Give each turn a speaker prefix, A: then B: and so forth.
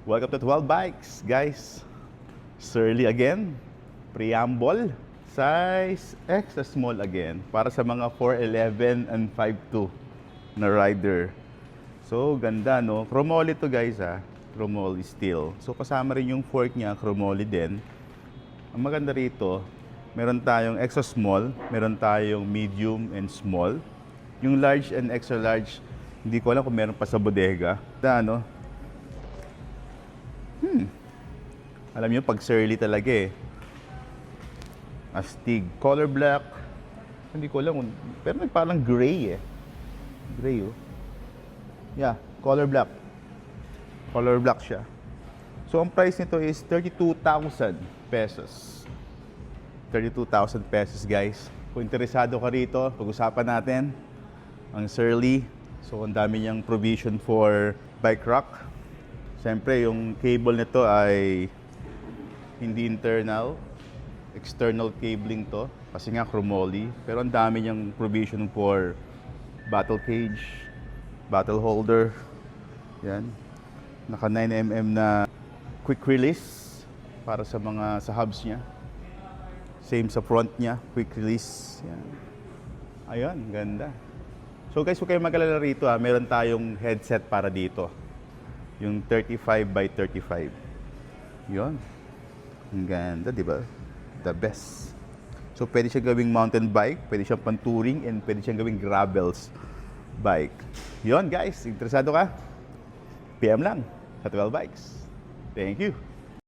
A: Welcome to 12 Bikes, guys. Surly again. Preamble. Size extra small again. Para sa mga 4'11 and 5'2 na rider. So, ganda, no? Chromoly to, guys, ha? Chromoly steel. So, kasama rin yung fork niya, chromoly din. Ang maganda rito, meron tayong extra small, meron tayong medium and small. Yung large and extra large, hindi ko alam kung meron pa sa bodega. Ano? Alam niyo, pag surly talaga eh. Astig. Color black. Hindi ko alam. Pero parang gray eh. Gray oh. Yeah, color black. Color black siya. So, ang price nito is 32,000 pesos. 32,000 pesos, guys. Kung interesado ka rito, pag-usapan natin ang Surly. So, ang dami niyang provision for bike rack. Siyempre, yung cable nito ay hindi internal. External cabling to. Kasi nga chromoly. Pero ang dami niyang provision for battle cage, battle holder. Yan. Naka 9mm na quick release para sa mga sa hubs niya. Same sa front niya, quick release. Yan. Ayun, ganda. So guys, huwag kayong mag-alala rito ha. Meron tayong headset para dito. Yung 35 by 35. Yun. Ang ganda, di ba? The best. So, pwede siya gawing mountain bike, pwede siyang pan-touring, and pwede siyang gawing gravels bike. Yun, guys. Interesado ka? PM lang sa 12 Bikes. Thank you.